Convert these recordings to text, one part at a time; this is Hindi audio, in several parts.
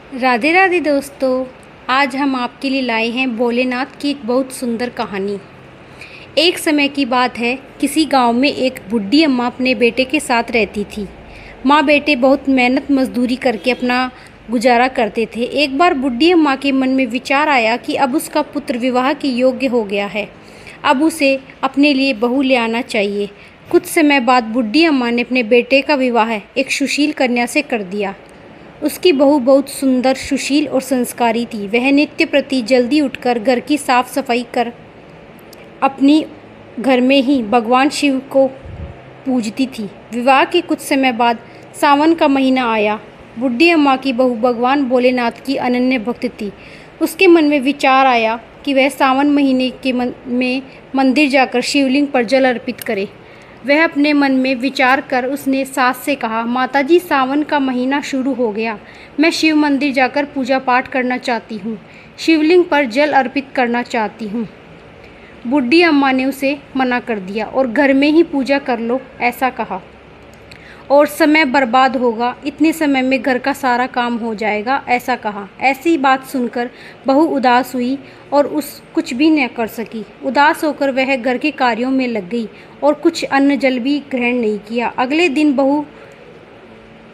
राधे राधे दोस्तों। आज हम आपके लिए लाए हैं भोलेनाथ की एक बहुत सुंदर कहानी। एक समय की बात है, किसी गांव में एक बुढ़ी अम्मा अपने बेटे के साथ रहती थी। माँ बेटे बहुत मेहनत मजदूरी करके अपना गुजारा करते थे। एक बार बुढ़ी अम्मा के मन में विचार आया कि अब उसका पुत्र विवाह के योग्य हो गया है, अब उसे अपने लिए बहू ले आना चाहिए। कुछ समय बाद बुढ़ी अम्मा ने अपने बेटे का विवाह एक सुशील कन्या से कर दिया। उसकी बहू बहुत सुंदर, सुशील और संस्कारी थी। वह नित्य प्रति जल्दी उठकर घर की साफ सफाई कर अपनी घर में ही भगवान शिव को पूजती थी। विवाह के कुछ समय बाद सावन का महीना आया। बुढ़ी अम्मा की बहू भगवान भोलेनाथ की अनन्य भक्त थी। उसके मन में विचार आया कि वह सावन महीने के में मंदिर जाकर शिवलिंग पर जल अर्पित करे। वह अपने मन में विचार कर उसने सास से कहा, माताजी, सावन का महीना शुरू हो गया, मैं शिव मंदिर जाकर पूजा पाठ करना चाहती हूँ, शिवलिंग पर जल अर्पित करना चाहती हूँ। बुढ़ी अम्मा ने उसे मना कर दिया और घर में ही पूजा कर लो ऐसा कहा, और समय बर्बाद होगा, इतने समय में घर का सारा काम हो जाएगा ऐसा कहा। ऐसी बात सुनकर बहू उदास हुई और कुछ भी न कर सकी। उदास होकर वह घर के कार्यों में लग गई और कुछ अन्न जल भी ग्रहण नहीं किया। अगले दिन बहू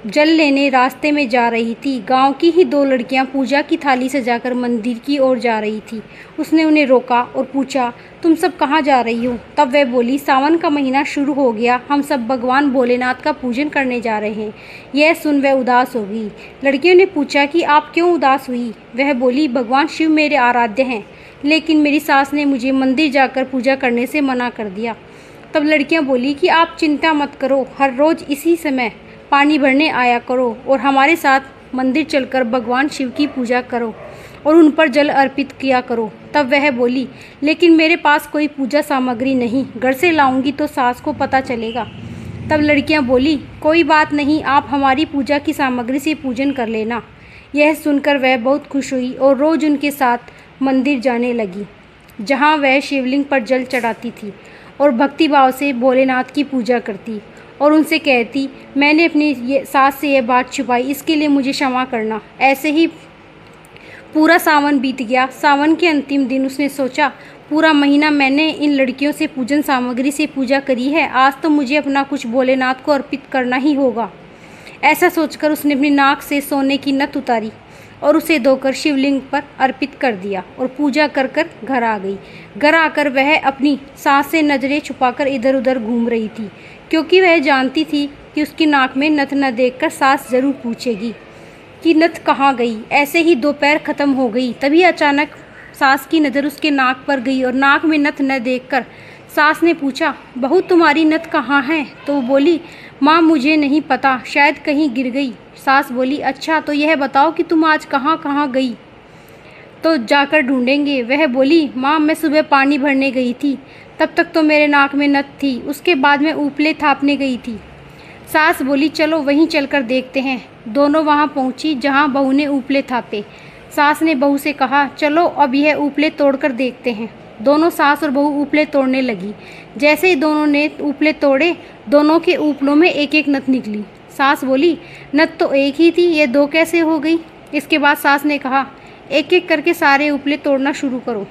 जल लेने रास्ते में जा रही थी। गांव की ही दो लड़कियां पूजा की थाली सजाकर मंदिर की ओर जा रही थी। उसने उन्हें रोका और पूछा, तुम सब कहाँ जा रही हो? तब वह बोली, सावन का महीना शुरू हो गया, हम सब भगवान भोलेनाथ का पूजन करने जा रहे हैं। यह सुन वह उदास हो गई। लड़कियों ने पूछा कि आप क्यों उदास हुई? वह बोली, भगवान शिव मेरे आराध्य हैं, लेकिन मेरी सास ने मुझे मंदिर जाकर पूजा करने से मना कर दिया। तब लड़कियाँ बोली कि आप चिंता मत करो, हर रोज़ इसी समय पानी भरने आया करो और हमारे साथ मंदिर चलकर भगवान शिव की पूजा करो और उन पर जल अर्पित किया करो। तब वह बोली, लेकिन मेरे पास कोई पूजा सामग्री नहीं, घर से लाऊंगी तो सास को पता चलेगा। तब लड़कियां बोली, कोई बात नहीं, आप हमारी पूजा की सामग्री से पूजन कर लेना। यह सुनकर वह बहुत खुश हुई और रोज़ उनके साथ मंदिर जाने लगी, जहाँ वह शिवलिंग पर जल चढ़ाती थी और भक्तिभाव से भोलेनाथ की पूजा करती और उनसे कहती, मैंने अपनी सास से यह बात छुपाई, इसके लिए मुझे क्षमा करना। ऐसे ही पूरा सावन बीत गया। सावन के अंतिम दिन उसने सोचा, पूरा महीना मैंने इन लड़कियों से पूजन सामग्री से पूजा करी है, आज तो मुझे अपना कुछ भोलेनाथ को अर्पित करना ही होगा। ऐसा सोचकर उसने अपनी नाक से सोने की नथ उतारी और उसे धोकर शिवलिंग पर अर्पित कर दिया और पूजा कर कर घर आ गई। घर आकर वह अपनी सास से नज़रें छुपाकर इधर उधर घूम रही थी, क्योंकि वह जानती थी कि उसकी नाक में नथ न देखकर सास जरूर पूछेगी कि नथ कहाँ गई। ऐसे ही दोपहर खत्म हो गई। तभी अचानक सास की नज़र उसके नाक पर गई और नाक में नथ न देखकर सास ने पूछा, बहू तुम्हारी नथ कहाँ है? तो वो बोली, माँ मुझे नहीं पता, शायद कहीं गिर गई। सास बोली, अच्छा तो यह बताओ कि तुम आज कहाँ कहाँ गई, तो जाकर ढूंढेंगे। वह बोली, माँ मैं सुबह पानी भरने गई थी, तब तक तो मेरे नाक में नथ थी, उसके बाद मैं ऊपले थापने गई थी। सास बोली, चलो वहीं चलकर देखते हैं। दोनों वहां पहुंची जहां बहू ने ऊपले थापे। सास ने बहू से कहा, चलो अब यह ऊपले तोड़कर देखते हैं। दोनों सास और बहू ऊपले तोड़ने लगी। जैसे ही दोनों ने ऊपले तोड़े, दोनों के ऊपलों में एक एक नथ निकली। सास बोली, नथ तो एक ही थी, ये दो कैसे हो गई? इसके बाद सास ने कहा, एक एक करके सारे ऊपले तोड़ना शुरू करो।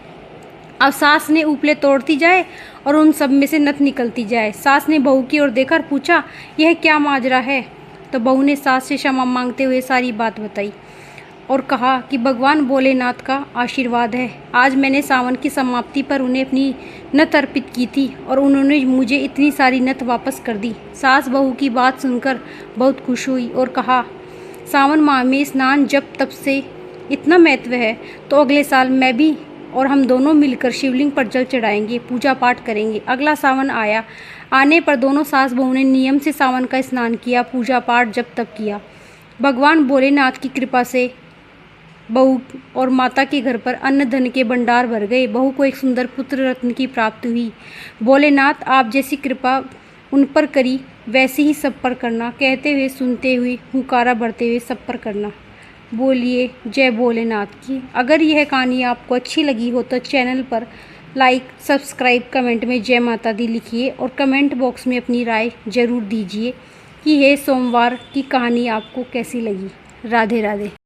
अब सास ने ऊपले तोड़ती जाए और उन सब में से नथ निकलती जाए। सास ने बहू की ओर देखा और पूछा, यह क्या माजरा है? तो बहू ने सास से क्षमा मांगते हुए सारी बात बताई और कहा कि भगवान भोलेनाथ का आशीर्वाद है, आज मैंने सावन की समाप्ति पर उन्हें अपनी नथ अर्पित की थी और उन्होंने मुझे इतनी सारी नथ वापस कर दी। सास बहू की बात सुनकर बहुत खुश हुई और कहा, सावन माह में स्नान जब तब से इतना महत्व है, तो अगले साल मैं भी और हम दोनों मिलकर शिवलिंग पर जल चढ़ाएंगे, पूजा पाठ करेंगे। अगला सावन आया। आने पर दोनों सास बहू ने नियम से सावन का स्नान किया, पूजा पाठ जब तब किया। भगवान भोलेनाथ की कृपा से बहू और माता के घर पर अन्न धन के भंडार भर गए। बहू को एक सुंदर पुत्र रत्न की प्राप्ति हुई। भोलेनाथ आप जैसी कृपा उन पर करी, वैसी ही सब पर करना, कहते हुए सुनते हुए हुंकारा भरते हुए सब पर करना। बोलिए जय भोलेनाथ की। अगर यह कहानी आपको अच्छी लगी हो तो चैनल पर लाइक, सब्सक्राइब, कमेंट में जय माता दी लिखिए और कमेंट बॉक्स में अपनी राय ज़रूर दीजिए कि यह सोमवार की कहानी आपको कैसी लगी। राधे राधे।